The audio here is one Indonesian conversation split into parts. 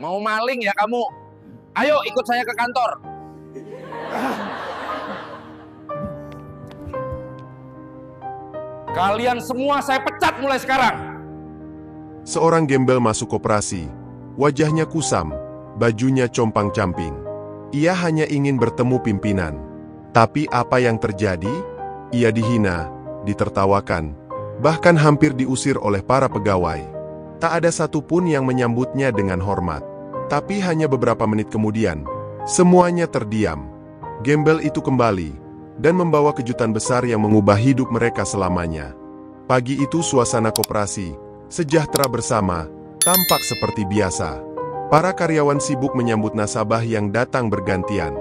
Mau maling ya kamu? Ayo ikut saya ke kantor. Kalian semua saya pecat mulai sekarang. Seorang gembel masuk koperasi. Wajahnya kusam, bajunya compang-camping. Ia hanya ingin bertemu pimpinan. Tapi apa yang terjadi? Ia dihina, ditertawakan, bahkan hampir diusir oleh para pegawai. Tak ada satupun yang menyambutnya dengan hormat. Tapi hanya beberapa menit kemudian, semuanya terdiam. Gembel itu kembali, dan membawa kejutan besar yang mengubah hidup mereka selamanya. Pagi itu suasana koperasi, sejahtera bersama, tampak seperti biasa. Para karyawan sibuk menyambut nasabah yang datang bergantian.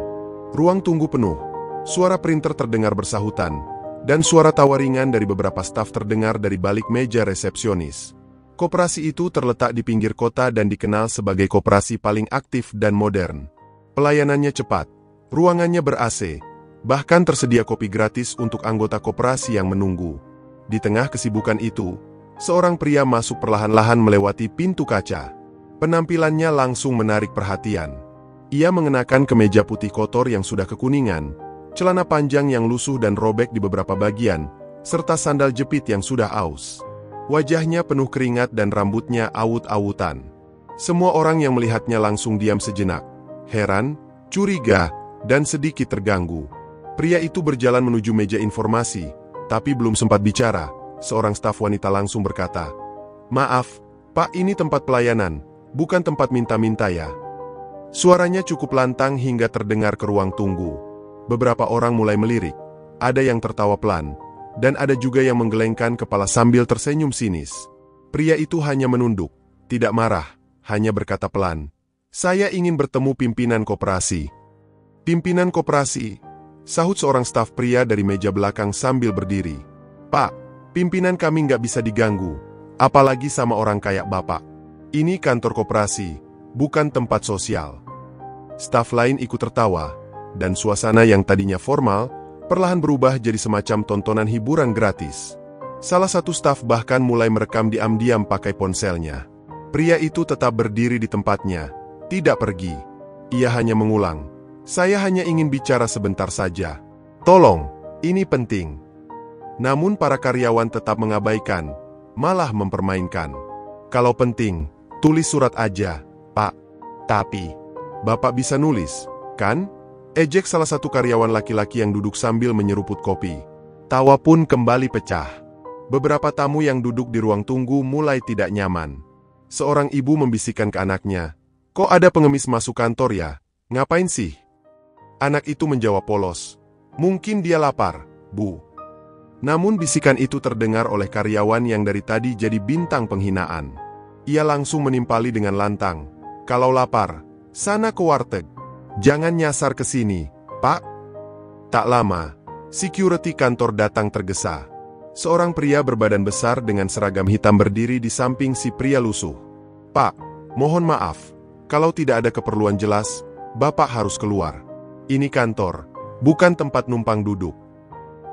Ruang tunggu penuh, suara printer terdengar bersahutan, dan suara tawa ringan dari beberapa staf terdengar dari balik meja resepsionis. Koperasi itu terletak di pinggir kota dan dikenal sebagai koperasi paling aktif dan modern. Pelayanannya cepat, ruangannya ber-AC, bahkan tersedia kopi gratis untuk anggota koperasi yang menunggu. Di tengah kesibukan itu, seorang pria masuk perlahan-lahan melewati pintu kaca. Penampilannya langsung menarik perhatian. Ia mengenakan kemeja putih kotor yang sudah kekuningan, celana panjang yang lusuh dan robek di beberapa bagian, serta sandal jepit yang sudah aus. Wajahnya penuh keringat dan rambutnya awut-awutan. Semua orang yang melihatnya langsung diam sejenak, heran, curiga, dan sedikit terganggu. Pria itu berjalan menuju meja informasi, tapi belum sempat bicara, seorang staf wanita langsung berkata, "Maaf, Pak, ini tempat pelayanan, bukan tempat minta-minta ya." Suaranya cukup lantang hingga terdengar ke ruang tunggu. Beberapa orang mulai melirik, ada yang tertawa pelan, dan ada juga yang menggelengkan kepala sambil tersenyum sinis. Pria itu hanya menunduk, tidak marah, hanya berkata pelan, "Saya ingin bertemu pimpinan koperasi." "Pimpinan koperasi?" sahut seorang staf pria dari meja belakang sambil berdiri. "Pak, pimpinan kami nggak bisa diganggu, apalagi sama orang kayak Bapak. Ini kantor koperasi, bukan tempat sosial." Staf lain ikut tertawa, dan suasana yang tadinya formal, perlahan berubah jadi semacam tontonan hiburan gratis. Salah satu staf bahkan mulai merekam diam-diam pakai ponselnya. Pria itu tetap berdiri di tempatnya, tidak pergi. Ia hanya mengulang, "Saya hanya ingin bicara sebentar saja. Tolong, ini penting." Namun para karyawan tetap mengabaikan, malah mempermainkan. "Kalau penting, tulis surat aja, Pak." "Tapi, Bapak bisa nulis, kan?" ejek salah satu karyawan laki-laki yang duduk sambil menyeruput kopi. Tawa pun kembali pecah. Beberapa tamu yang duduk di ruang tunggu mulai tidak nyaman. Seorang ibu membisikkan ke anaknya, "Kok ada pengemis masuk kantor ya? Ngapain sih?" Anak itu menjawab polos, "Mungkin dia lapar, Bu." Namun bisikan itu terdengar oleh karyawan yang dari tadi jadi bintang penghinaan. Ia langsung menimpali dengan lantang, "Kalau lapar, sana ke warteg. Jangan nyasar ke sini, Pak." Tak lama, security kantor datang tergesa. Seorang pria berbadan besar dengan seragam hitam berdiri di samping si pria lusuh. "Pak, mohon maaf, kalau tidak ada keperluan jelas, Bapak harus keluar. Ini kantor, bukan tempat numpang duduk."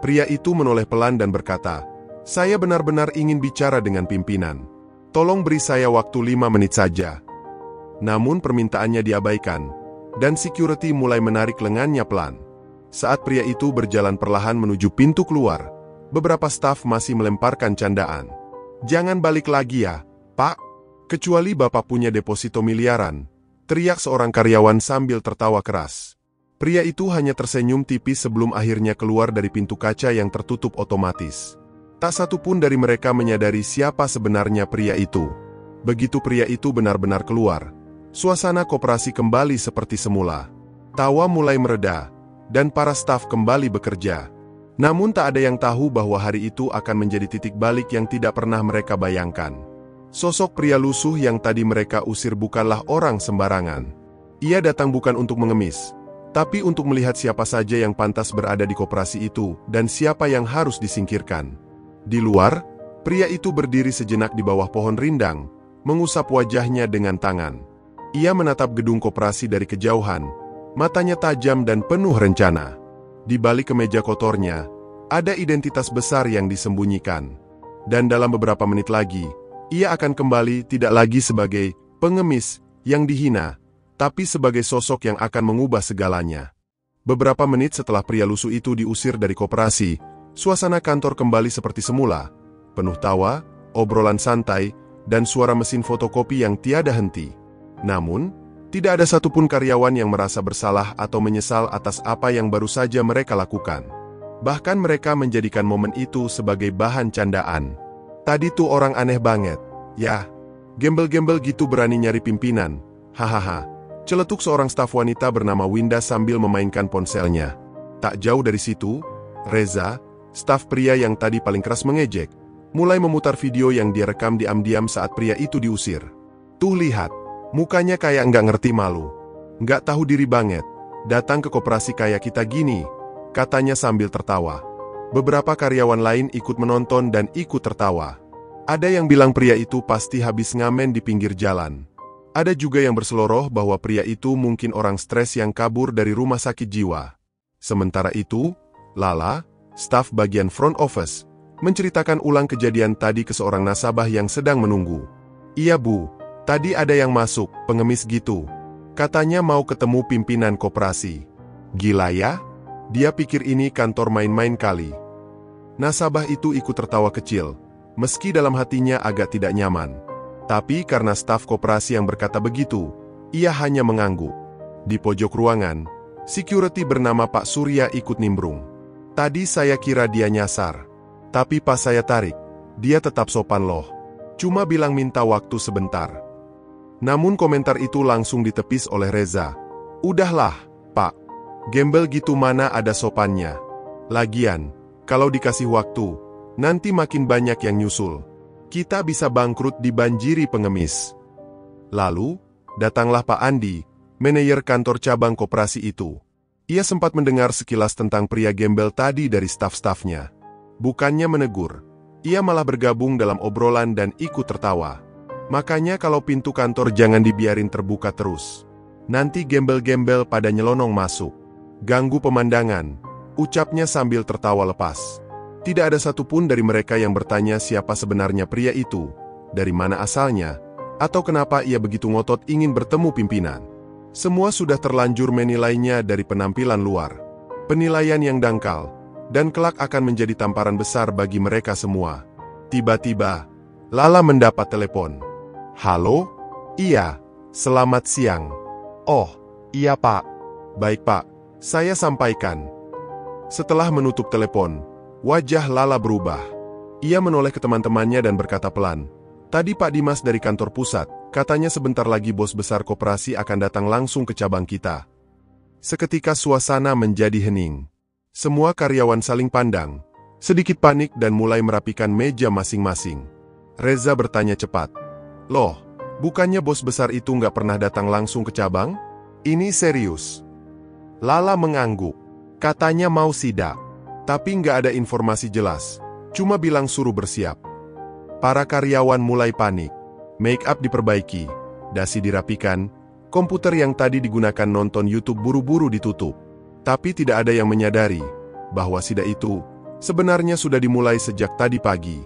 Pria itu menoleh pelan dan berkata, "Saya benar-benar ingin bicara dengan pimpinan. Tolong beri saya waktu 5 menit saja." Namun permintaannya diabaikan, dan security mulai menarik lengannya pelan. Saat pria itu berjalan perlahan menuju pintu keluar, beberapa staf masih melemparkan candaan. "Jangan balik lagi ya, Pak. Kecuali Bapak punya deposito miliaran," teriak seorang karyawan sambil tertawa keras. Pria itu hanya tersenyum tipis sebelum akhirnya keluar dari pintu kaca yang tertutup otomatis. Tak satu pun dari mereka menyadari siapa sebenarnya pria itu. Begitu pria itu benar-benar keluar, suasana koperasi kembali seperti semula. Tawa mulai mereda, dan para staf kembali bekerja. Namun tak ada yang tahu bahwa hari itu akan menjadi titik balik yang tidak pernah mereka bayangkan. Sosok pria lusuh yang tadi mereka usir bukanlah orang sembarangan. Ia datang bukan untuk mengemis, tapi untuk melihat siapa saja yang pantas berada di koperasi itu dan siapa yang harus disingkirkan. Di luar, pria itu berdiri sejenak di bawah pohon rindang, mengusap wajahnya dengan tangan. Ia menatap gedung koperasi dari kejauhan, matanya tajam dan penuh rencana. Di balik kemeja kotornya, ada identitas besar yang disembunyikan. Dan dalam beberapa menit lagi, ia akan kembali tidak lagi sebagai pengemis, yang dihina, tapi sebagai sosok yang akan mengubah segalanya. Beberapa menit setelah pria lusuh itu diusir dari koperasi, suasana kantor kembali seperti semula, penuh tawa, obrolan santai, dan suara mesin fotokopi yang tiada henti. Namun, tidak ada satupun karyawan yang merasa bersalah atau menyesal atas apa yang baru saja mereka lakukan. Bahkan mereka menjadikan momen itu sebagai bahan candaan. Tadi tuh orang aneh banget. Ya, gembel-gembel gitu berani nyari pimpinan. Hahaha, celetuk seorang staf wanita bernama Winda sambil memainkan ponselnya. Tak jauh dari situ, Reza, staf pria yang tadi paling keras mengejek, mulai memutar video yang dia rekam diam-diam saat pria itu diusir. Tuh lihat, mukanya kayak nggak ngerti malu. Nggak tahu diri banget, datang ke koperasi kayak kita gini, katanya sambil tertawa. Beberapa karyawan lain ikut menonton dan ikut tertawa. Ada yang bilang pria itu pasti habis ngamen di pinggir jalan. Ada juga yang berseloroh bahwa pria itu mungkin orang stres yang kabur dari rumah sakit jiwa. Sementara itu, Lala, staf bagian front office, menceritakan ulang kejadian tadi ke seorang nasabah yang sedang menunggu. Iya bu, tadi ada yang masuk, pengemis gitu. Katanya mau ketemu pimpinan koperasi. Gila ya? Dia pikir ini kantor main-main kali. Nasabah itu ikut tertawa kecil, meski dalam hatinya agak tidak nyaman. Tapi karena staf koperasi yang berkata begitu, ia hanya mengangguk. Di pojok ruangan, security bernama Pak Surya ikut nimbrung. Tadi saya kira dia nyasar. Tapi pas saya tarik, dia tetap sopan loh. Cuma bilang minta waktu sebentar. Namun komentar itu langsung ditepis oleh Reza. Udahlah, Pak. Gembel gitu mana ada sopannya. Lagian, kalau dikasih waktu, nanti makin banyak yang nyusul. Kita bisa bangkrut dibanjiri pengemis. Lalu, datanglah Pak Andi, manajer kantor cabang koperasi itu. Ia sempat mendengar sekilas tentang pria gembel tadi dari staf-stafnya. Bukannya menegur, ia malah bergabung dalam obrolan dan ikut tertawa. Makanya kalau pintu kantor jangan dibiarin terbuka terus. Nanti gembel-gembel pada nyelonong masuk. Ganggu pemandangan, ucapnya sambil tertawa lepas. Tidak ada satupun dari mereka yang bertanya siapa sebenarnya pria itu, dari mana asalnya, atau kenapa ia begitu ngotot ingin bertemu pimpinan. Semua sudah terlanjur menilainya dari penampilan luar. Penilaian yang dangkal, dan kelak akan menjadi tamparan besar bagi mereka semua. Tiba-tiba, Lala mendapat telepon. Halo? Iya, selamat siang. Oh, iya Pak. Baik Pak, saya sampaikan. Setelah menutup telepon, wajah Lala berubah. Ia menoleh ke teman-temannya dan berkata pelan, "Tadi Pak Dimas dari kantor pusat, katanya sebentar lagi bos besar koperasi akan datang langsung ke cabang kita." Seketika suasana menjadi hening. Semua karyawan saling pandang, sedikit panik dan mulai merapikan meja masing-masing. Reza bertanya cepat, "Loh, bukannya bos besar itu nggak pernah datang langsung ke cabang? Ini serius?" Lala mengangguk. Katanya mau sidak. Tapi nggak ada informasi jelas, cuma bilang suruh bersiap. Para karyawan mulai panik. Make up diperbaiki, dasi dirapikan, komputer yang tadi digunakan nonton YouTube buru-buru ditutup. Tapi tidak ada yang menyadari bahwa sidak itu sebenarnya sudah dimulai sejak tadi pagi.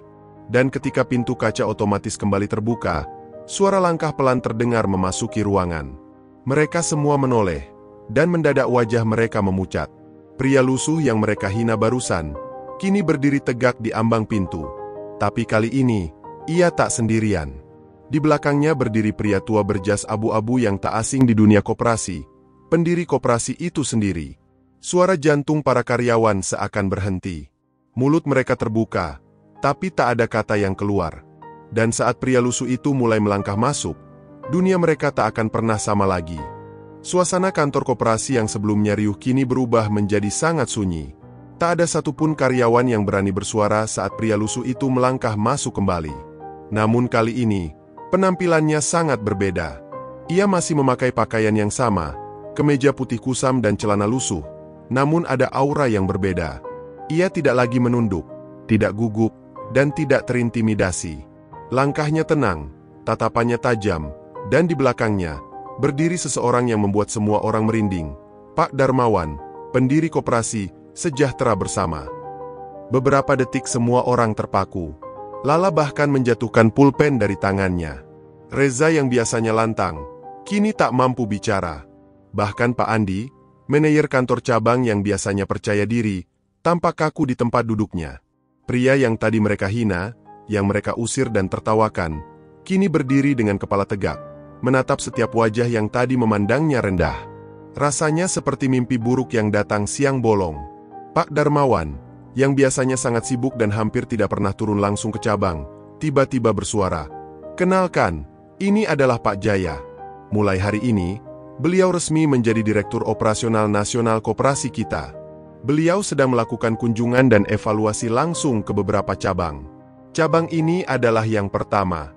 Dan ketika pintu kaca otomatis kembali terbuka, suara langkah pelan terdengar memasuki ruangan. Mereka semua menoleh, dan mendadak wajah mereka memucat. Pria lusuh yang mereka hina barusan, kini berdiri tegak di ambang pintu. Tapi kali ini, ia tak sendirian. Di belakangnya berdiri pria tua berjas abu-abu yang tak asing di dunia koperasi, pendiri koperasi itu sendiri. Suara jantung para karyawan seakan berhenti. Mulut mereka terbuka, tapi tak ada kata yang keluar. Dan saat pria lusuh itu mulai melangkah masuk, dunia mereka tak akan pernah sama lagi. Suasana kantor koperasi yang sebelumnya riuh kini berubah menjadi sangat sunyi. Tak ada satupun karyawan yang berani bersuara saat pria lusuh itu melangkah masuk kembali. Namun kali ini, penampilannya sangat berbeda. Ia masih memakai pakaian yang sama, kemeja putih kusam dan celana lusuh. Namun ada aura yang berbeda. Ia tidak lagi menunduk, tidak gugup, dan tidak terintimidasi. Langkahnya tenang, tatapannya tajam, dan di belakangnya berdiri seseorang yang membuat semua orang merinding. Pak Darmawan, pendiri koperasi Sejahtera Bersama. Beberapa detik semua orang terpaku. Lala bahkan menjatuhkan pulpen dari tangannya. Reza yang biasanya lantang, kini tak mampu bicara. Bahkan Pak Andi, manajer kantor cabang yang biasanya percaya diri, tampak kaku di tempat duduknya. Pria yang tadi mereka hina, yang mereka usir dan tertawakan, kini berdiri dengan kepala tegak, menatap setiap wajah yang tadi memandangnya rendah. Rasanya seperti mimpi buruk yang datang siang bolong. Pak Darmawan, yang biasanya sangat sibuk dan hampir tidak pernah turun langsung ke cabang, tiba-tiba bersuara, "Kenalkan, ini adalah Pak Jaya. Mulai hari ini, beliau resmi menjadi Direktur Operasional Nasional Koperasi kita." Beliau sedang melakukan kunjungan dan evaluasi langsung ke beberapa cabang. Cabang ini adalah yang pertama.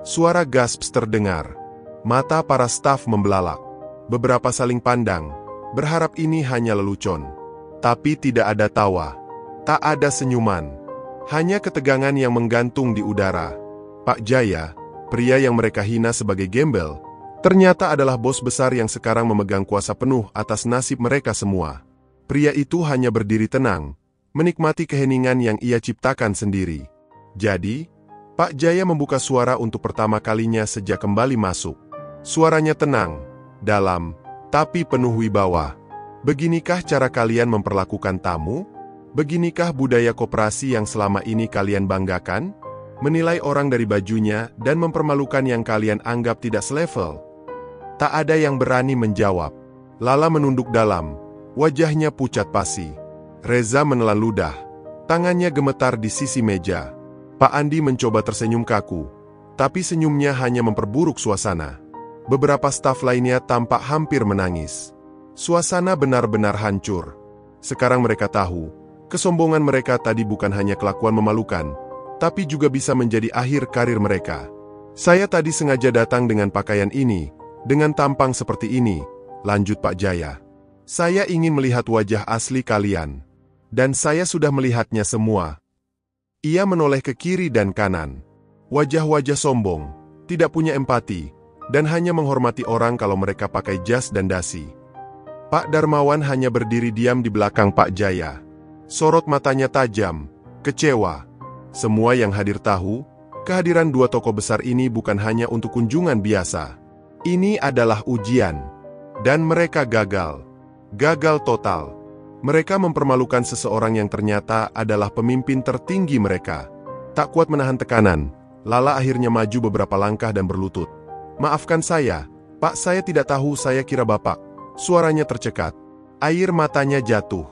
Suara gasps terdengar. Mata para staf membelalak. Beberapa saling pandang, berharap ini hanya lelucon. Tapi tidak ada tawa. Tak ada senyuman. Hanya ketegangan yang menggantung di udara. Pak Jaya, pria yang mereka hina sebagai gembel, ternyata adalah bos besar yang sekarang memegang kuasa penuh atas nasib mereka semua. Pria itu hanya berdiri tenang, menikmati keheningan yang ia ciptakan sendiri. Jadi, Pak Jaya membuka suara untuk pertama kalinya sejak kembali masuk. Suaranya tenang, dalam, tapi penuh wibawa. "Beginikah cara kalian memperlakukan tamu? Beginikah budaya koperasi yang selama ini kalian banggakan? Menilai orang dari bajunya dan mempermalukan yang kalian anggap tidak selevel?" Tak ada yang berani menjawab. Lala menunduk dalam, wajahnya pucat pasi. Reza menelan ludah, tangannya gemetar di sisi meja. Pak Andi mencoba tersenyum kaku, tapi senyumnya hanya memperburuk suasana. Beberapa staf lainnya tampak hampir menangis. Suasana benar-benar hancur. Sekarang mereka tahu, kesombongan mereka tadi bukan hanya kelakuan memalukan, tapi juga bisa menjadi akhir karir mereka. "Saya tadi sengaja datang dengan pakaian ini, dengan tampang seperti ini," lanjut Pak Jaya. "Saya ingin melihat wajah asli kalian. Dan saya sudah melihatnya semua." Ia menoleh ke kiri dan kanan. Wajah-wajah sombong, tidak punya empati, dan hanya menghormati orang kalau mereka pakai jas dan dasi. Pak Darmawan hanya berdiri diam di belakang Pak Jaya. Sorot matanya tajam, kecewa. Semua yang hadir tahu, kehadiran dua tokoh besar ini bukan hanya untuk kunjungan biasa. Ini adalah ujian. Dan mereka gagal. Gagal total. Mereka mempermalukan seseorang yang ternyata adalah pemimpin tertinggi mereka. Tak kuat menahan tekanan, Lala akhirnya maju beberapa langkah dan berlutut. "Maafkan saya, Pak, saya tidak tahu, saya kira Bapak." Suaranya tercekat. Air matanya jatuh.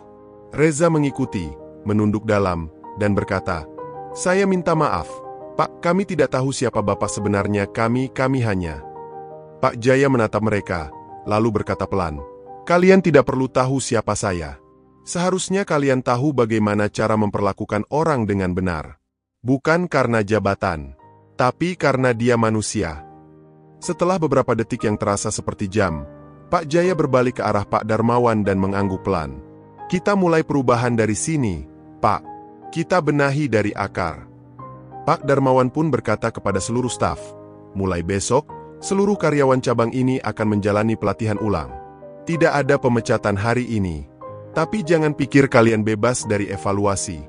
Reza mengikuti, menunduk dalam, dan berkata, "Saya minta maaf, Pak, kami tidak tahu siapa Bapak sebenarnya, kami hanya..." Pak Jaya menatap mereka, lalu berkata pelan, "Kalian tidak perlu tahu siapa saya. Seharusnya kalian tahu bagaimana cara memperlakukan orang dengan benar. Bukan karena jabatan, tapi karena dia manusia." Setelah beberapa detik yang terasa seperti jam, Pak Jaya berbalik ke arah Pak Darmawan dan mengangguk pelan. "Kita mulai perubahan dari sini, Pak. Kita benahi dari akar." Pak Darmawan pun berkata kepada seluruh staf, "Mulai besok, seluruh karyawan cabang ini akan menjalani pelatihan ulang. Tidak ada pemecatan hari ini. Tapi jangan pikir kalian bebas dari evaluasi."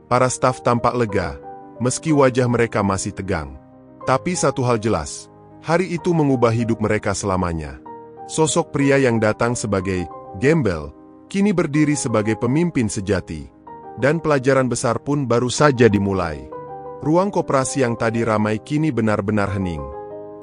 Para staf tampak lega, meski wajah mereka masih tegang. Tapi satu hal jelas, hari itu mengubah hidup mereka selamanya. Sosok pria yang datang sebagai gembel, kini berdiri sebagai pemimpin sejati. Dan pelajaran besar pun baru saja dimulai. Ruang koperasi yang tadi ramai kini benar-benar hening.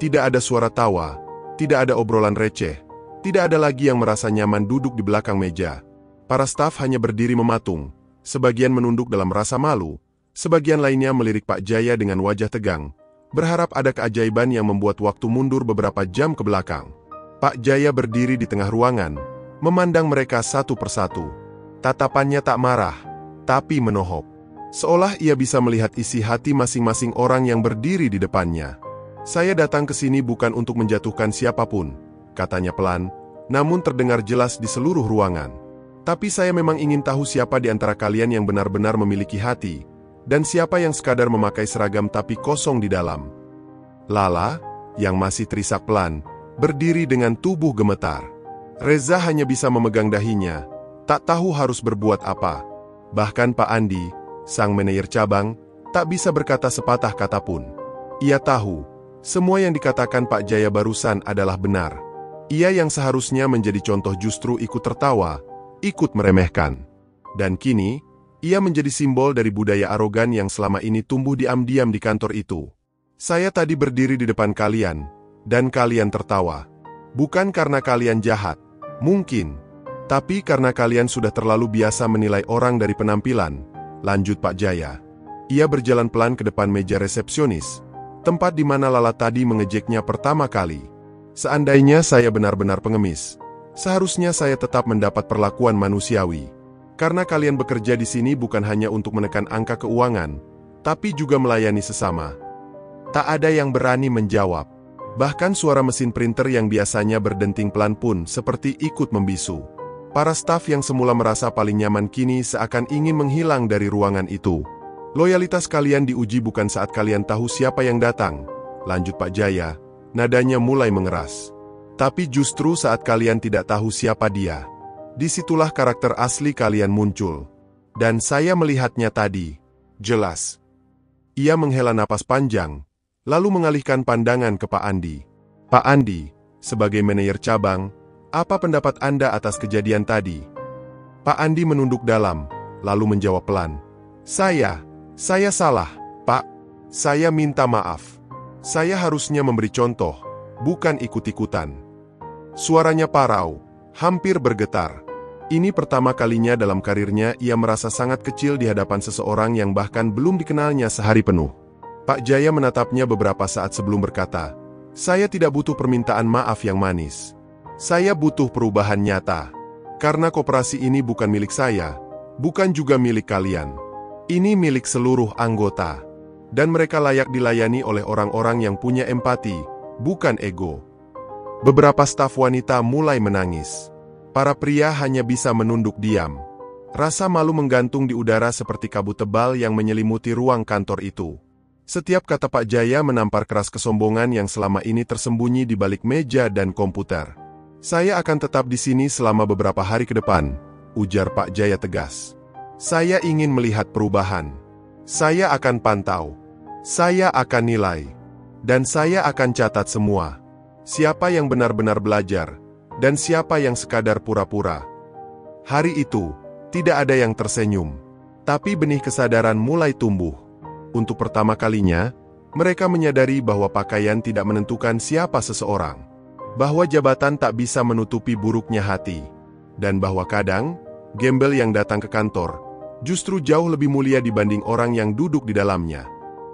Tidak ada suara tawa, tidak ada obrolan receh, tidak ada lagi yang merasa nyaman duduk di belakang meja. Para staf hanya berdiri mematung, sebagian menunduk dalam rasa malu, sebagian lainnya melirik Pak Jaya dengan wajah tegang, berharap ada keajaiban yang membuat waktu mundur beberapa jam ke belakang. Pak Jaya berdiri di tengah ruangan, memandang mereka satu persatu. Tatapannya tak marah, tapi menohok. Seolah ia bisa melihat isi hati masing-masing orang yang berdiri di depannya. "Saya datang ke sini bukan untuk menjatuhkan siapapun," katanya pelan, namun terdengar jelas di seluruh ruangan. "Tapi saya memang ingin tahu siapa di antara kalian yang benar-benar memiliki hati, dan siapa yang sekadar memakai seragam tapi kosong di dalam." Lala, yang masih terisak pelan, berdiri dengan tubuh gemetar. Reza hanya bisa memegang dahinya, tak tahu harus berbuat apa. Bahkan Pak Andi, sang manajer cabang, tak bisa berkata sepatah kata pun. Ia tahu, Semua yang dikatakan Pak Jaya barusan adalah benar. Ia yang seharusnya menjadi contoh justru ikut tertawa, ikut meremehkan. Dan kini, ia menjadi simbol dari budaya arogan yang selama ini tumbuh diam-diam di kantor itu. Saya tadi berdiri di depan kalian, dan kalian tertawa. Bukan karena kalian jahat, mungkin. Tapi karena kalian sudah terlalu biasa menilai orang dari penampilan, lanjut Pak Jaya. Ia berjalan pelan ke depan meja resepsionis, tempat di mana Lala tadi mengejeknya pertama kali. Seandainya saya benar-benar pengemis, seharusnya saya tetap mendapat perlakuan manusiawi. Karena kalian bekerja di sini bukan hanya untuk menekan angka keuangan, tapi juga melayani sesama. Tak ada yang berani menjawab. Bahkan suara mesin printer yang biasanya berdenting pelan pun seperti ikut membisu. Para staf yang semula merasa paling nyaman kini seakan ingin menghilang dari ruangan itu. Loyalitas kalian diuji bukan saat kalian tahu siapa yang datang, lanjut Pak Jaya. Nadanya mulai mengeras. Tapi justru saat kalian tidak tahu siapa dia, disitulah karakter asli kalian muncul. Dan saya melihatnya tadi. Jelas. Ia menghela napas panjang, lalu mengalihkan pandangan ke Pak Andi. Pak Andi, sebagai manajer cabang, apa pendapat Anda atas kejadian tadi? Pak Andi menunduk dalam, lalu menjawab pelan. Saya salah, Pak. Saya minta maaf. Saya harusnya memberi contoh, bukan ikut-ikutan. Suaranya parau, hampir bergetar. Ini pertama kalinya dalam karirnya ia merasa sangat kecil di hadapan seseorang yang bahkan belum dikenalnya sehari penuh. Pak Jaya menatapnya beberapa saat sebelum berkata, saya tidak butuh permintaan maaf yang manis. Saya butuh perubahan nyata. Karena koperasi ini bukan milik saya, bukan juga milik kalian. Ini milik seluruh anggota. Dan mereka layak dilayani oleh orang-orang yang punya empati, bukan ego. Beberapa staf wanita mulai menangis. Para pria hanya bisa menunduk diam. Rasa malu menggantung di udara seperti kabut tebal yang menyelimuti ruang kantor itu. Setiap kata Pak Jaya menampar keras kesombongan yang selama ini tersembunyi di balik meja dan komputer. Saya akan tetap di sini selama beberapa hari ke depan, ujar Pak Jaya tegas. Saya ingin melihat perubahan. Saya akan pantau. Saya akan nilai. Dan saya akan catat semua. Siapa yang benar-benar belajar, dan siapa yang sekadar pura-pura. Hari itu, tidak ada yang tersenyum. Tapi benih kesadaran mulai tumbuh. Untuk pertama kalinya, mereka menyadari bahwa pakaian tidak menentukan siapa seseorang. Bahwa jabatan tak bisa menutupi buruknya hati. Dan bahwa kadang, gembel yang datang ke kantor, justru jauh lebih mulia dibanding orang yang duduk di dalamnya.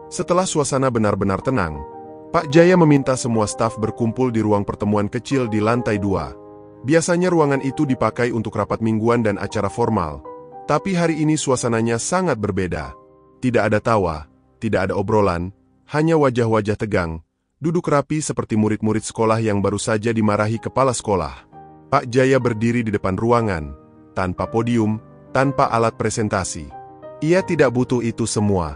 Setelah suasana benar-benar tenang, Pak Jaya meminta semua staf berkumpul di ruang pertemuan kecil di lantai 2. Biasanya ruangan itu dipakai untuk rapat mingguan dan acara formal, tapi hari ini suasananya sangat berbeda. Tidak ada tawa, tidak ada obrolan, hanya wajah-wajah tegang, duduk rapi seperti murid-murid sekolah yang baru saja dimarahi kepala sekolah. Pak Jaya berdiri di depan ruangan, tanpa podium, tanpa alat presentasi. Ia tidak butuh itu semua.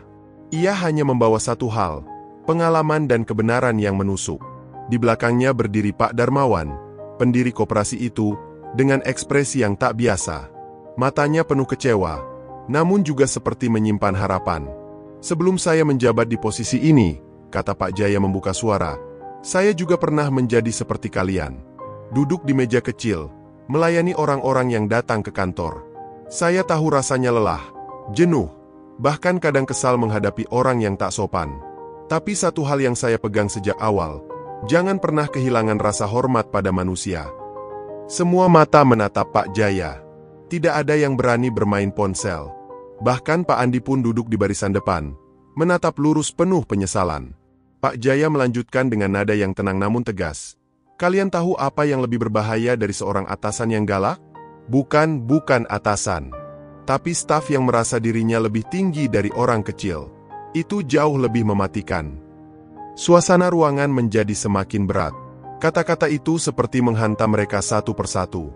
Ia hanya membawa satu hal, pengalaman dan kebenaran yang menusuk. Di belakangnya berdiri Pak Darmawan, pendiri koperasi itu, dengan ekspresi yang tak biasa. Matanya penuh kecewa, namun juga seperti menyimpan harapan. Sebelum saya menjabat di posisi ini, kata Pak Jaya membuka suara, saya juga pernah menjadi seperti kalian. Duduk di meja kecil, melayani orang-orang yang datang ke kantor. Saya tahu rasanya lelah, jenuh, bahkan kadang kesal menghadapi orang yang tak sopan. Tapi satu hal yang saya pegang sejak awal, jangan pernah kehilangan rasa hormat pada manusia. Semua mata menatap Pak Jaya. Tidak ada yang berani bermain ponsel. Bahkan Pak Andi pun duduk di barisan depan, menatap lurus penuh penyesalan. Pak Jaya melanjutkan dengan nada yang tenang namun tegas. Kalian tahu apa yang lebih berbahaya dari seorang atasan yang galak? Bukan atasan. Tapi staf yang merasa dirinya lebih tinggi dari orang kecil. Itu jauh lebih mematikan. Suasana ruangan menjadi semakin berat. Kata-kata itu seperti menghantam mereka satu persatu.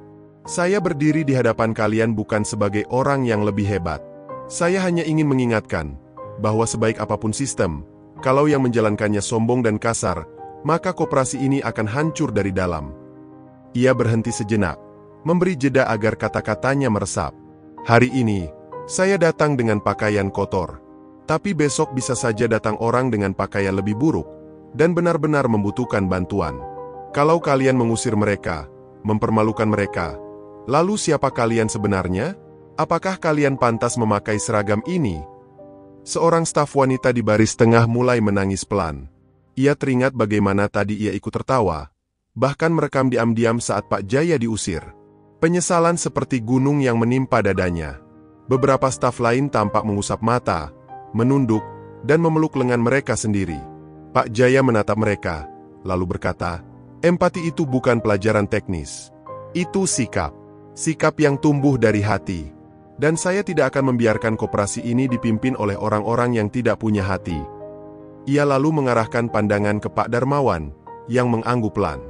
Saya berdiri di hadapan kalian bukan sebagai orang yang lebih hebat. Saya hanya ingin mengingatkan bahwa sebaik apapun sistem, kalau yang menjalankannya sombong dan kasar, maka koperasi ini akan hancur dari dalam. Ia berhenti sejenak, memberi jeda agar kata-katanya meresap. Hari ini, saya datang dengan pakaian kotor. Tapi besok bisa saja datang orang dengan pakaian lebih buruk, dan benar-benar membutuhkan bantuan. Kalau kalian mengusir mereka, mempermalukan mereka, lalu siapa kalian sebenarnya? Apakah kalian pantas memakai seragam ini? Seorang staf wanita di baris tengah mulai menangis pelan. Ia teringat bagaimana tadi ia ikut tertawa, bahkan merekam diam-diam saat Pak Jaya diusir. Penyesalan seperti gunung yang menimpa dadanya. Beberapa staf lain tampak mengusap mata, menunduk, dan memeluk lengan mereka sendiri. Pak Jaya menatap mereka, lalu berkata, "Empati itu bukan pelajaran teknis. Itu sikap. Sikap yang tumbuh dari hati. Dan saya tidak akan membiarkan koperasi ini dipimpin oleh orang-orang yang tidak punya hati." Ia lalu mengarahkan pandangan ke Pak Darmawan, yang mengangguk pelan.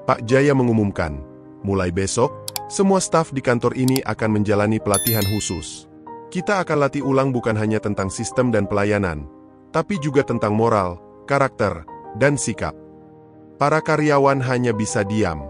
Pak Jaya mengumumkan, mulai besok, semua staf di kantor ini akan menjalani pelatihan khusus. Kita akan latih ulang bukan hanya tentang sistem dan pelayanan, tapi juga tentang moral, karakter, dan sikap. Para karyawan hanya bisa diam.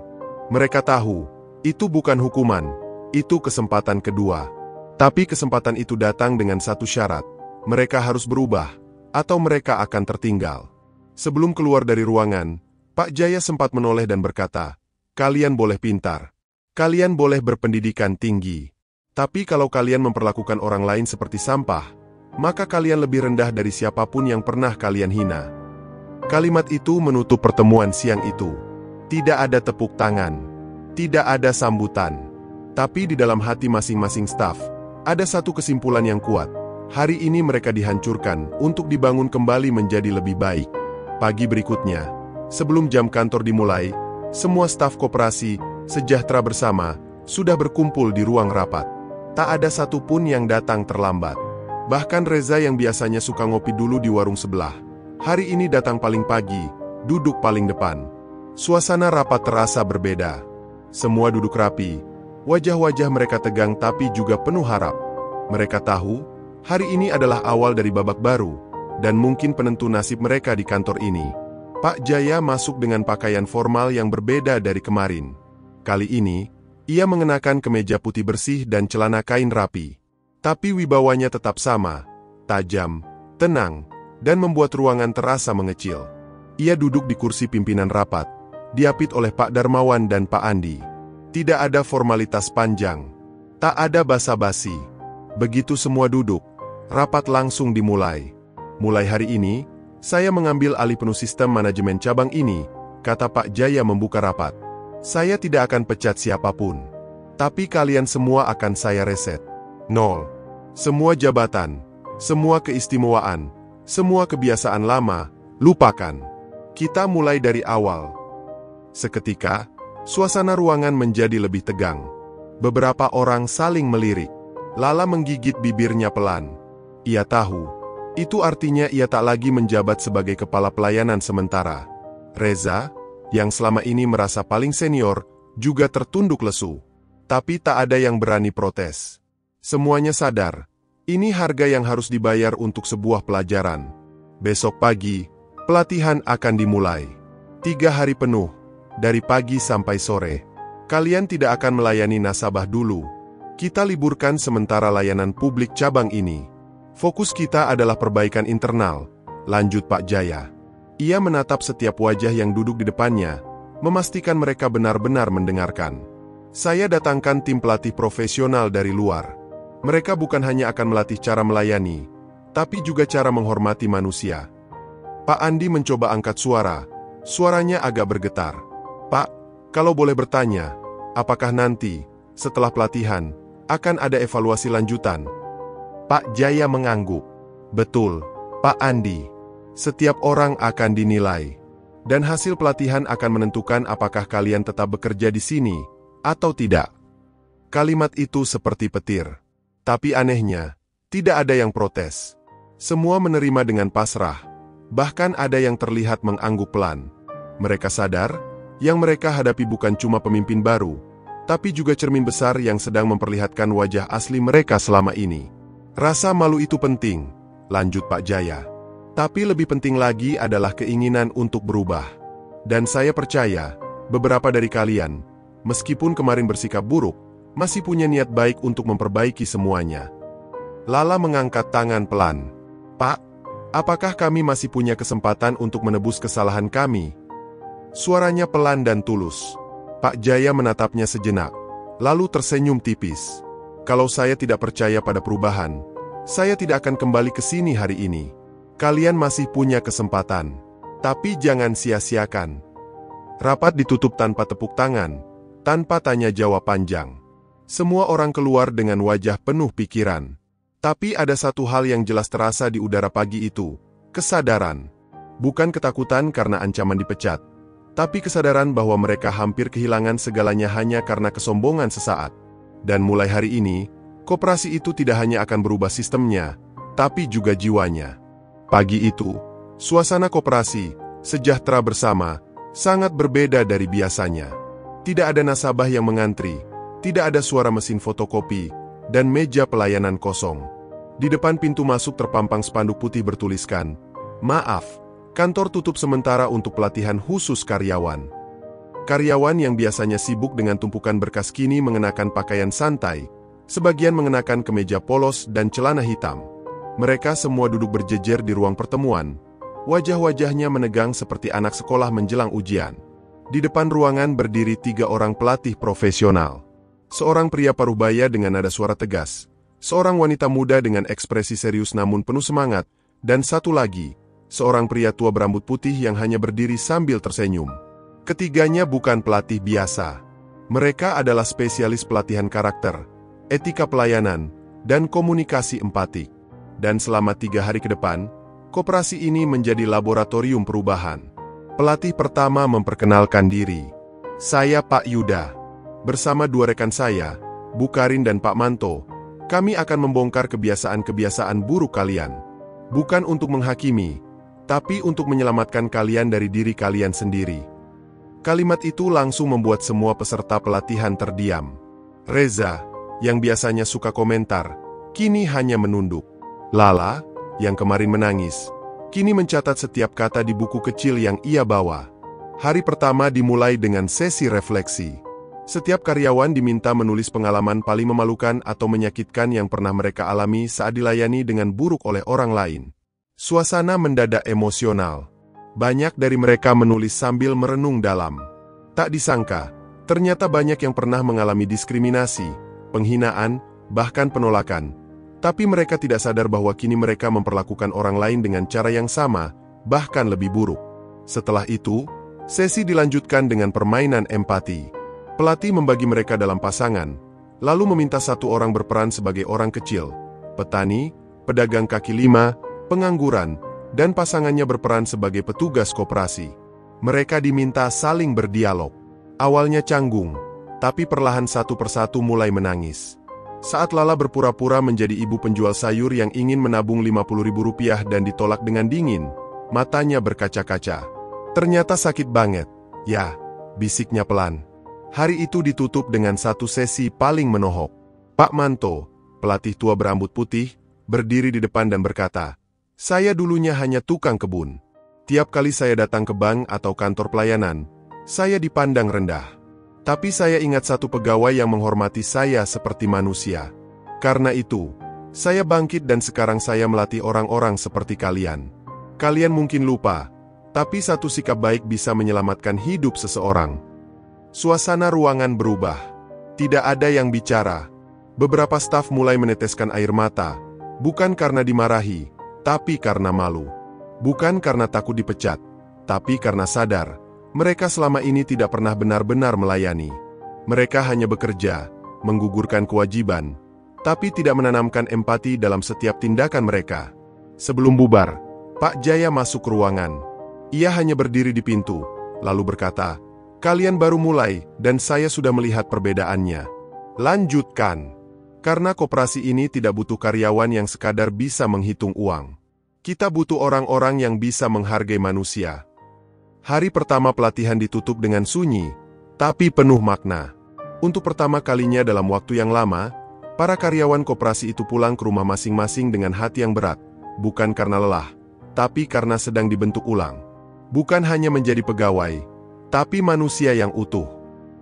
Mereka tahu, itu bukan hukuman, itu kesempatan kedua. Tapi kesempatan itu datang dengan satu syarat, mereka harus berubah, atau mereka akan tertinggal. Sebelum keluar dari ruangan, Pak Jaya sempat menoleh dan berkata, "Kalian boleh pintar, kalian boleh berpendidikan tinggi, tapi kalau kalian memperlakukan orang lain seperti sampah, maka kalian lebih rendah dari siapapun yang pernah kalian hina." Kalimat itu menutup pertemuan siang itu. Tidak ada tepuk tangan, tidak ada sambutan, tapi di dalam hati masing-masing staf, ada satu kesimpulan yang kuat. Hari ini mereka dihancurkan untuk dibangun kembali menjadi lebih baik. Pagi berikutnya, sebelum jam kantor dimulai, semua staf koperasi Sejahtera Bersama sudah berkumpul di ruang rapat. Tak ada satupun yang datang terlambat. Bahkan Reza yang biasanya suka ngopi dulu di warung sebelah, hari ini datang paling pagi, duduk paling depan. Suasana rapat terasa berbeda. Semua duduk rapi, wajah-wajah mereka tegang tapi juga penuh harap. Mereka tahu, hari ini adalah awal dari babak baru, dan mungkin penentu nasib mereka di kantor ini. Pak Jaya masuk dengan pakaian formal yang berbeda dari kemarin. Kali ini, ia mengenakan kemeja putih bersih dan celana kain rapi. Tapi wibawanya tetap sama, tajam, tenang, dan membuat ruangan terasa mengecil. Ia duduk di kursi pimpinan rapat, diapit oleh Pak Darmawan dan Pak Andi. Tidak ada formalitas panjang, tak ada basa-basi. Begitu semua duduk, rapat langsung dimulai. Mulai hari ini, saya mengambil alih penuh sistem manajemen cabang ini, kata Pak Jaya membuka rapat. Saya tidak akan pecat siapapun, tapi kalian semua akan saya reset. Nol. Semua jabatan, semua keistimewaan, semua kebiasaan lama, lupakan. Kita mulai dari awal. Seketika, suasana ruangan menjadi lebih tegang. Beberapa orang saling melirik. Lala menggigit bibirnya pelan. Ia tahu, itu artinya ia tak lagi menjabat sebagai kepala pelayanan sementara. Reza, yang selama ini merasa paling senior, juga tertunduk lesu. Tapi tak ada yang berani protes. Semuanya sadar, ini harga yang harus dibayar untuk sebuah pelajaran. Besok pagi, pelatihan akan dimulai. 3 hari penuh, dari pagi sampai sore. Kalian tidak akan melayani nasabah dulu. Kita liburkan sementara layanan publik cabang ini. Fokus kita adalah perbaikan internal, lanjut Pak Jaya. Ia menatap setiap wajah yang duduk di depannya, memastikan mereka benar-benar mendengarkan. Saya datangkan tim pelatih profesional dari luar. Mereka bukan hanya akan melatih cara melayani, tapi juga cara menghormati manusia. Pak Andi mencoba angkat suara, suaranya agak bergetar. Pak, kalau boleh bertanya, apakah nanti, setelah pelatihan, akan ada evaluasi lanjutan? Pak Jaya mengangguk. Betul, Pak Andi. Setiap orang akan dinilai. Dan hasil pelatihan akan menentukan apakah kalian tetap bekerja di sini, atau tidak. Kalimat itu seperti petir. Tapi anehnya, tidak ada yang protes. Semua menerima dengan pasrah. Bahkan ada yang terlihat mengangguk pelan. Mereka sadar, yang mereka hadapi bukan cuma pemimpin baru, tapi juga cermin besar yang sedang memperlihatkan wajah asli mereka selama ini. Rasa malu itu penting, lanjut Pak Jaya. Tapi lebih penting lagi adalah keinginan untuk berubah. Dan saya percaya, beberapa dari kalian, meskipun kemarin bersikap buruk, masih punya niat baik untuk memperbaiki semuanya. Lala mengangkat tangan pelan. Pak, Apakah kami masih punya kesempatan untuk menebus kesalahan kami? Suaranya pelan dan tulus. Pak Jaya menatapnya sejenak, lalu tersenyum tipis. Kalau saya tidak percaya pada perubahan, saya tidak akan kembali ke sini hari ini. Kalian masih punya kesempatan, tapi jangan sia-siakan. Rapat ditutup tanpa tepuk tangan, tanpa tanya jawab panjang. Semua orang keluar dengan wajah penuh pikiran. Tapi ada satu hal yang jelas terasa di udara pagi itu, kesadaran. Bukan ketakutan karena ancaman dipecat, tapi kesadaran bahwa mereka hampir kehilangan segalanya hanya karena kesombongan sesaat. Dan mulai hari ini, koperasi itu tidak hanya akan berubah sistemnya, tapi juga jiwanya. Pagi itu, suasana koperasi, sejahtera bersama, sangat berbeda dari biasanya. Tidak ada nasabah yang mengantri, tidak ada suara mesin fotokopi, dan meja pelayanan kosong. Di depan pintu masuk terpampang spanduk putih bertuliskan, "Maaf, kantor tutup sementara untuk pelatihan khusus karyawan." Karyawan yang biasanya sibuk dengan tumpukan berkas kini mengenakan pakaian santai, sebagian mengenakan kemeja polos dan celana hitam. Mereka semua duduk berjejer di ruang pertemuan. Wajah-wajahnya menegang seperti anak sekolah menjelang ujian. Di depan ruangan berdiri 3 orang pelatih profesional. Seorang pria parubaya dengan nada suara tegas, seorang wanita muda dengan ekspresi serius namun penuh semangat, dan satu lagi, seorang pria tua berambut putih yang hanya berdiri sambil tersenyum. Ketiganya bukan pelatih biasa. Mereka adalah spesialis pelatihan karakter, etika pelayanan, dan komunikasi empatik. Dan selama 3 hari ke depan, koperasi ini menjadi laboratorium perubahan. Pelatih pertama memperkenalkan diri. Saya Pak Yuda. Bersama 2 rekan saya, Bu Karin dan Pak Manto, kami akan membongkar kebiasaan-kebiasaan buruk kalian. Bukan untuk menghakimi, tapi untuk menyelamatkan kalian dari diri kalian sendiri. Kalimat itu langsung membuat semua peserta pelatihan terdiam. Reza, yang biasanya suka komentar, kini hanya menunduk. Lala, yang kemarin menangis, kini mencatat setiap kata di buku kecil yang ia bawa. Hari pertama dimulai dengan sesi refleksi. Setiap karyawan diminta menulis pengalaman paling memalukan atau menyakitkan yang pernah mereka alami saat dilayani dengan buruk oleh orang lain. Suasana mendadak emosional. Banyak dari mereka menulis sambil merenung dalam. Tak disangka, ternyata banyak yang pernah mengalami diskriminasi, penghinaan, bahkan penolakan. Tapi mereka tidak sadar bahwa kini mereka memperlakukan orang lain dengan cara yang sama, bahkan lebih buruk. Setelah itu, sesi dilanjutkan dengan permainan empati. Pelatih membagi mereka dalam pasangan, lalu meminta satu orang berperan sebagai orang kecil, petani, pedagang kaki lima, pengangguran, dan pasangannya berperan sebagai petugas koperasi. Mereka diminta saling berdialog. Awalnya canggung, tapi perlahan satu persatu mulai menangis. Saat Lala berpura-pura menjadi ibu penjual sayur yang ingin menabung Rp50.000 dan ditolak dengan dingin, matanya berkaca-kaca. Ternyata sakit banget. Ya, bisiknya pelan. Hari itu ditutup dengan satu sesi paling menohok. Pak Manto, pelatih tua berambut putih, berdiri di depan dan berkata, "Saya dulunya hanya tukang kebun. Tiap kali saya datang ke bank atau kantor pelayanan, saya dipandang rendah. Tapi saya ingat satu pegawai yang menghormati saya seperti manusia. Karena itu, saya bangkit dan sekarang saya melatih orang-orang seperti kalian. Kalian mungkin lupa, tapi satu sikap baik bisa menyelamatkan hidup seseorang." Suasana ruangan berubah. Tidak ada yang bicara. Beberapa staf mulai meneteskan air mata, bukan karena dimarahi, tapi karena malu. Bukan karena takut dipecat, tapi karena sadar, mereka selama ini tidak pernah benar-benar melayani. Mereka hanya bekerja, menggugurkan kewajiban, tapi tidak menanamkan empati dalam setiap tindakan mereka. Sebelum bubar, Pak Jaya masuk ruangan. Ia hanya berdiri di pintu, lalu berkata, "Kalian baru mulai, dan saya sudah melihat perbedaannya. Lanjutkan. Karena koperasi ini tidak butuh karyawan yang sekadar bisa menghitung uang. Kita butuh orang-orang yang bisa menghargai manusia." Hari pertama pelatihan ditutup dengan sunyi, tapi penuh makna. Untuk pertama kalinya dalam waktu yang lama, para karyawan koperasi itu pulang ke rumah masing-masing dengan hati yang berat, bukan karena lelah, tapi karena sedang dibentuk ulang. Bukan hanya menjadi pegawai, tapi manusia yang utuh.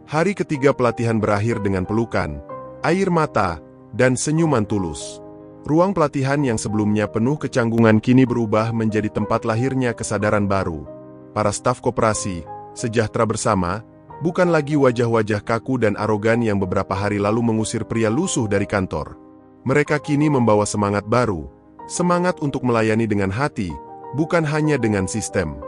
Hari ketiga pelatihan berakhir dengan pelukan, air mata, dan senyuman tulus. Ruang pelatihan yang sebelumnya penuh kecanggungan kini berubah menjadi tempat lahirnya kesadaran baru. Para staf koperasi, sejahtera bersama, bukan lagi wajah-wajah kaku dan arogan yang beberapa hari lalu mengusir pria lusuh dari kantor. Mereka kini membawa semangat baru, semangat untuk melayani dengan hati, bukan hanya dengan sistem.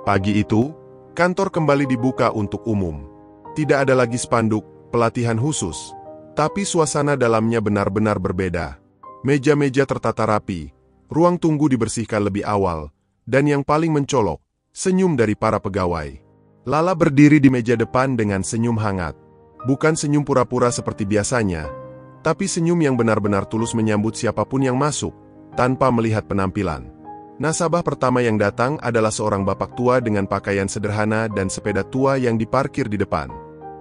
Pagi itu, kantor kembali dibuka untuk umum. Tidak ada lagi spanduk, pelatihan khusus, tapi suasana dalamnya benar-benar berbeda. Meja-meja tertata rapi, ruang tunggu dibersihkan lebih awal, dan yang paling mencolok, senyum dari para pegawai. Lala berdiri di meja depan dengan senyum hangat. Bukan senyum pura-pura seperti biasanya, tapi senyum yang benar-benar tulus menyambut siapapun yang masuk, tanpa melihat penampilan. Nasabah pertama yang datang adalah seorang bapak tua dengan pakaian sederhana dan sepeda tua yang diparkir di depan.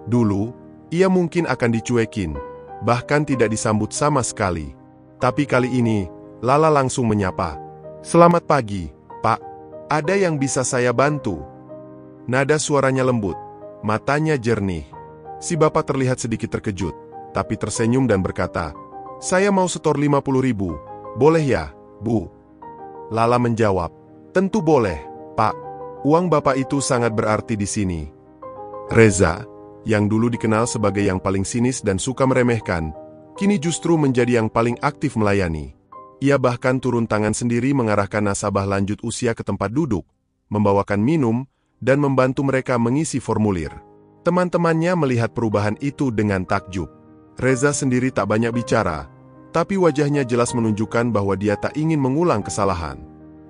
Dulu, ia mungkin akan dicuekin, bahkan tidak disambut sama sekali. Tapi kali ini, Lala langsung menyapa. "Selamat pagi, Pak. Ada yang bisa saya bantu?" Nada suaranya lembut, matanya jernih. Si bapak terlihat sedikit terkejut, tapi tersenyum dan berkata, "Saya mau setor 50.000, boleh ya, Bu?" Lala menjawab, "Tentu boleh, Pak. Uang bapak itu sangat berarti di sini." Reza, yang dulu dikenal sebagai yang paling sinis dan suka meremehkan, kini justru menjadi yang paling aktif melayani. Ia bahkan turun tangan sendiri mengarahkan nasabah lanjut usia ke tempat duduk, membawakan minum, dan membantu mereka mengisi formulir. Teman-temannya melihat perubahan itu dengan takjub. Reza sendiri tak banyak bicara, tapi wajahnya jelas menunjukkan bahwa dia tak ingin mengulang kesalahan.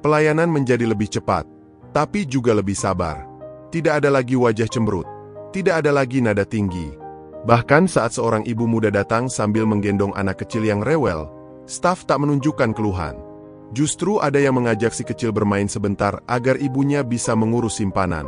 Pelayanan menjadi lebih cepat, tapi juga lebih sabar. Tidak ada lagi wajah cemberut, tidak ada lagi nada tinggi. Bahkan saat seorang ibu muda datang sambil menggendong anak kecil yang rewel, staf tak menunjukkan keluhan. Justru ada yang mengajak si kecil bermain sebentar agar ibunya bisa mengurus simpanan.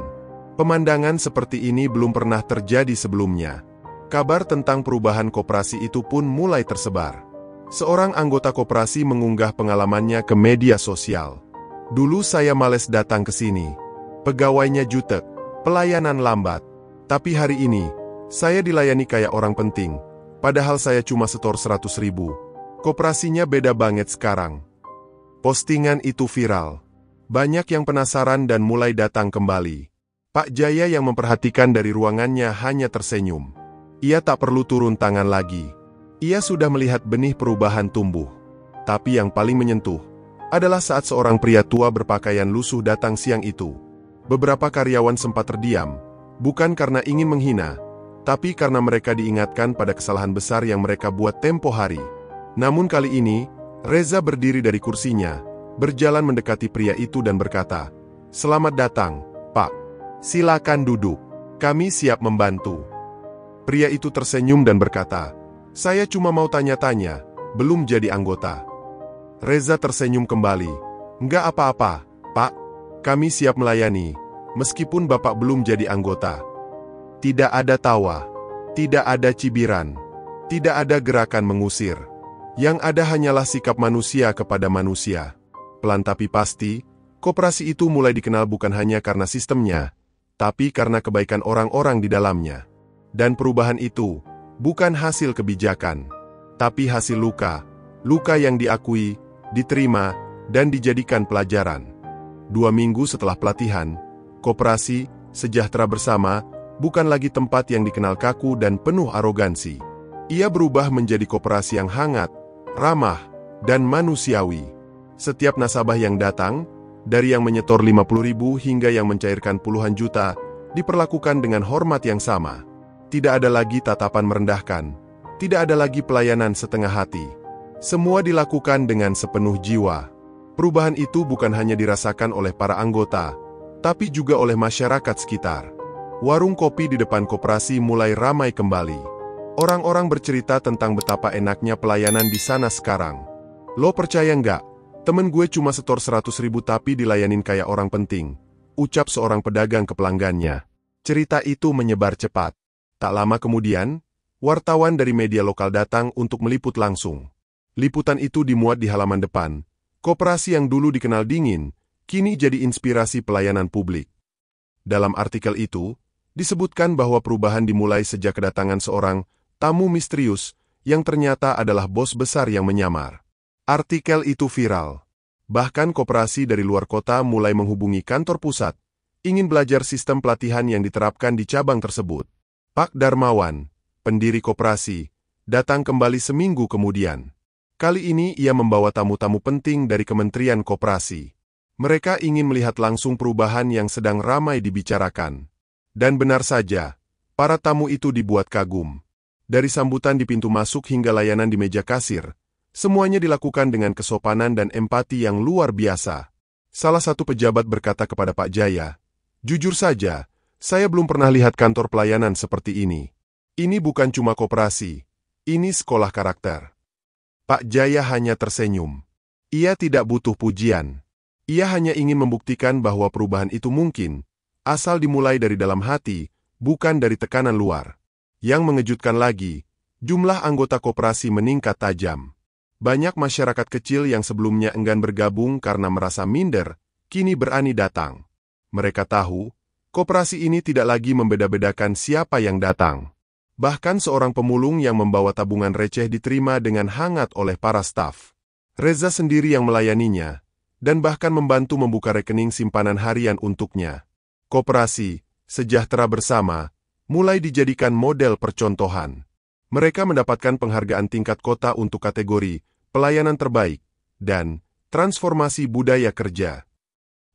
Pemandangan seperti ini belum pernah terjadi sebelumnya. Kabar tentang perubahan koperasi itu pun mulai tersebar. Seorang anggota koperasi mengunggah pengalamannya ke media sosial. "Dulu saya males datang ke sini. Pegawainya jutek, pelayanan lambat. Tapi hari ini, saya dilayani kayak orang penting, padahal saya cuma setor 100.000. Koperasinya beda banget sekarang." Postingan itu viral. Banyak yang penasaran dan mulai datang kembali. Pak Jaya yang memperhatikan dari ruangannya hanya tersenyum. Ia tak perlu turun tangan lagi. Ia sudah melihat benih perubahan tumbuh. Tapi yang paling menyentuh adalah saat seorang pria tua berpakaian lusuh datang siang itu. Beberapa karyawan sempat terdiam, bukan karena ingin menghina, tapi karena mereka diingatkan pada kesalahan besar yang mereka buat tempo hari. Namun kali ini, Reza berdiri dari kursinya, berjalan mendekati pria itu dan berkata, "Selamat datang, Pak. Silakan duduk. Kami siap membantu." Pria itu tersenyum dan berkata, "Saya cuma mau tanya-tanya, belum jadi anggota." Reza tersenyum kembali. "Enggak apa-apa, Pak. Kami siap melayani, meskipun Bapak belum jadi anggota." Tidak ada tawa, tidak ada cibiran, tidak ada gerakan mengusir. Yang ada hanyalah sikap manusia kepada manusia. Pelan tapi pasti, koperasi itu mulai dikenal bukan hanya karena sistemnya, tapi karena kebaikan orang-orang di dalamnya. Dan perubahan itu bukan hasil kebijakan, tapi hasil luka. Luka yang diakui, diterima, dan dijadikan pelajaran. 2 minggu setelah pelatihan, koperasi Sejahtera Bersama bukan lagi tempat yang dikenal kaku dan penuh arogansi. Ia berubah menjadi koperasi yang hangat, ramah, dan manusiawi. Setiap nasabah yang datang, dari yang menyetor 50.000 hingga yang mencairkan puluhan juta, diperlakukan dengan hormat yang sama. Tidak ada lagi tatapan merendahkan, tidak ada lagi pelayanan setengah hati. Semua dilakukan dengan sepenuh jiwa. Perubahan itu bukan hanya dirasakan oleh para anggota, tapi juga oleh masyarakat sekitar. Warung kopi di depan koperasi mulai ramai kembali. Orang-orang bercerita tentang betapa enaknya pelayanan di sana sekarang. "Lo percaya nggak? Temen gue cuma setor 100.000 tapi dilayanin kayak orang penting," ucap seorang pedagang ke pelanggannya. Cerita itu menyebar cepat. Tak lama kemudian, wartawan dari media lokal datang untuk meliput langsung. Liputan itu dimuat di halaman depan. Koperasi yang dulu dikenal dingin, kini jadi inspirasi pelayanan publik. Dalam artikel itu, disebutkan bahwa perubahan dimulai sejak kedatangan seorang tamu misterius yang ternyata adalah bos besar yang menyamar. Artikel itu viral. Bahkan koperasi dari luar kota mulai menghubungi kantor pusat, ingin belajar sistem pelatihan yang diterapkan di cabang tersebut. Pak Darmawan, pendiri koperasi, datang kembali seminggu kemudian. Kali ini ia membawa tamu-tamu penting dari Kementerian Koperasi. Mereka ingin melihat langsung perubahan yang sedang ramai dibicarakan. Dan benar saja, para tamu itu dibuat kagum. Dari sambutan di pintu masuk hingga layanan di meja kasir, semuanya dilakukan dengan kesopanan dan empati yang luar biasa. Salah satu pejabat berkata kepada Pak Jaya, "Jujur saja, saya belum pernah lihat kantor pelayanan seperti ini. Ini bukan cuma koperasi, ini sekolah karakter." Pak Jaya hanya tersenyum. Ia tidak butuh pujian. Ia hanya ingin membuktikan bahwa perubahan itu mungkin, asal dimulai dari dalam hati, bukan dari tekanan luar. Yang mengejutkan lagi, jumlah anggota koperasi meningkat tajam. Banyak masyarakat kecil yang sebelumnya enggan bergabung karena merasa minder, kini berani datang. Mereka tahu, koperasi ini tidak lagi membeda-bedakan siapa yang datang. Bahkan seorang pemulung yang membawa tabungan receh diterima dengan hangat oleh para staf. Reza sendiri yang melayaninya, dan bahkan membantu membuka rekening simpanan harian untuknya. Koperasi, sejahtera bersama, mulai dijadikan model percontohan. Mereka mendapatkan penghargaan tingkat kota untuk kategori pelayanan terbaik dan transformasi budaya kerja.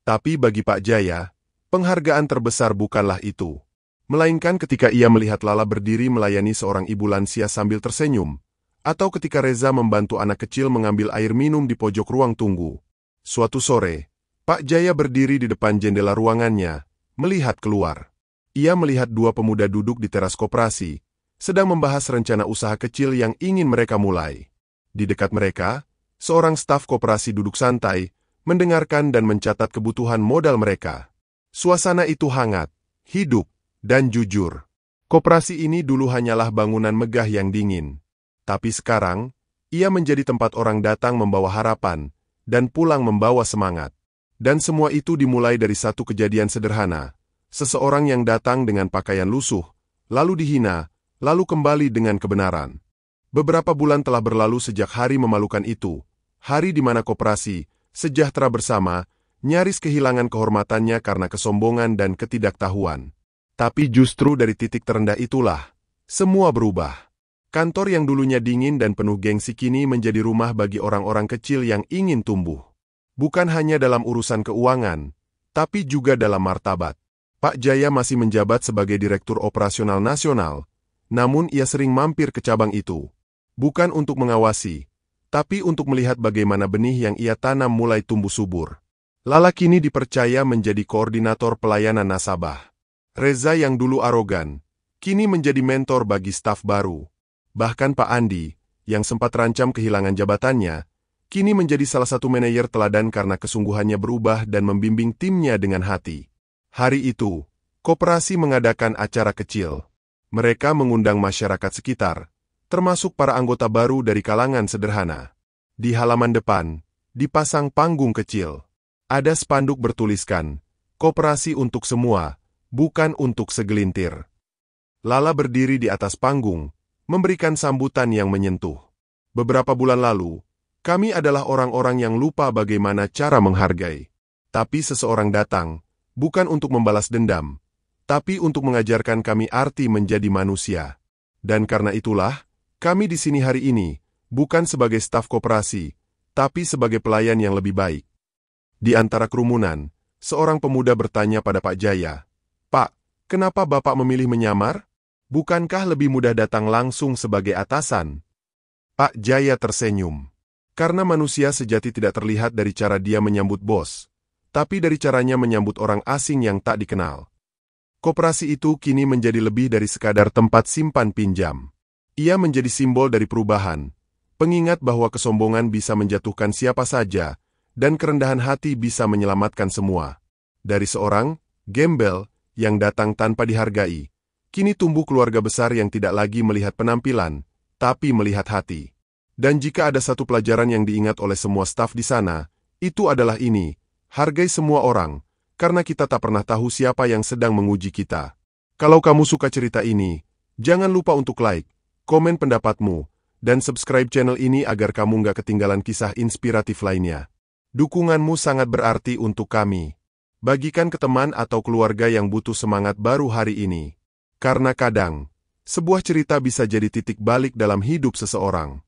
Tapi bagi Pak Jaya, penghargaan terbesar bukanlah itu. Melainkan ketika ia melihat Lala berdiri melayani seorang ibu lansia sambil tersenyum, atau ketika Reza membantu anak kecil mengambil air minum di pojok ruang tunggu. Suatu sore, Pak Jaya berdiri di depan jendela ruangannya, melihat keluar. Ia melihat dua pemuda duduk di teras koperasi, sedang membahas rencana usaha kecil yang ingin mereka mulai. Di dekat mereka, seorang staf koperasi duduk santai, mendengarkan dan mencatat kebutuhan modal mereka. Suasana itu hangat, hidup, dan jujur. Koperasi ini dulu hanyalah bangunan megah yang dingin. Tapi sekarang, ia menjadi tempat orang datang membawa harapan, dan pulang membawa semangat. Dan semua itu dimulai dari satu kejadian sederhana. Seseorang yang datang dengan pakaian lusuh, lalu dihina, lalu kembali dengan kebenaran. Beberapa bulan telah berlalu sejak hari memalukan itu, hari di mana koperasi, sejahtera bersama, nyaris kehilangan kehormatannya karena kesombongan dan ketidaktahuan. Tapi justru dari titik terendah itulah, semua berubah. Kantor yang dulunya dingin dan penuh gengsi kini menjadi rumah bagi orang-orang kecil yang ingin tumbuh. Bukan hanya dalam urusan keuangan, tapi juga dalam martabat. Pak Jaya masih menjabat sebagai Direktur Operasional Nasional, namun ia sering mampir ke cabang itu. Bukan untuk mengawasi, tapi untuk melihat bagaimana benih yang ia tanam mulai tumbuh subur. Lala kini dipercaya menjadi koordinator pelayanan nasabah. Reza yang dulu arogan, kini menjadi mentor bagi staf baru. Bahkan Pak Andi, yang sempat terancam kehilangan jabatannya, kini menjadi salah satu manajer teladan karena kesungguhannya berubah dan membimbing timnya dengan hati. Hari itu, koperasi mengadakan acara kecil. Mereka mengundang masyarakat sekitar, termasuk para anggota baru dari kalangan sederhana. Di halaman depan, dipasang panggung kecil. Ada spanduk bertuliskan, "Koperasi untuk semua, bukan untuk segelintir." Lala berdiri di atas panggung, memberikan sambutan yang menyentuh. Beberapa bulan lalu, kami adalah orang-orang yang lupa bagaimana cara menghargai. Tapi seseorang datang, bukan untuk membalas dendam, tapi untuk mengajarkan kami arti menjadi manusia. Dan karena itulah, kami di sini hari ini, bukan sebagai staf koperasi, tapi sebagai pelayan yang lebih baik. Di antara kerumunan, seorang pemuda bertanya pada Pak Jaya, "Pak, kenapa Bapak memilih menyamar? Bukankah lebih mudah datang langsung sebagai atasan?" Pak Jaya tersenyum. Karena manusia sejati tidak terlihat dari cara dia menyambut bos, tapi dari caranya menyambut orang asing yang tak dikenal. Koperasi itu kini menjadi lebih dari sekadar tempat simpan pinjam. Ia menjadi simbol dari perubahan, pengingat bahwa kesombongan bisa menjatuhkan siapa saja, dan kerendahan hati bisa menyelamatkan semua. Dari seorang gembel yang datang tanpa dihargai, kini tumbuh keluarga besar yang tidak lagi melihat penampilan, tapi melihat hati. Dan jika ada satu pelajaran yang diingat oleh semua staf di sana, itu adalah ini: hargai semua orang, karena kita tak pernah tahu siapa yang sedang menguji kita. Kalau kamu suka cerita ini, jangan lupa untuk like, komen pendapatmu, dan subscribe channel ini agar kamu nggak ketinggalan kisah inspiratif lainnya. Dukunganmu sangat berarti untuk kami. Bagikan ke teman atau keluarga yang butuh semangat baru hari ini. Karena kadang, sebuah cerita bisa jadi titik balik dalam hidup seseorang.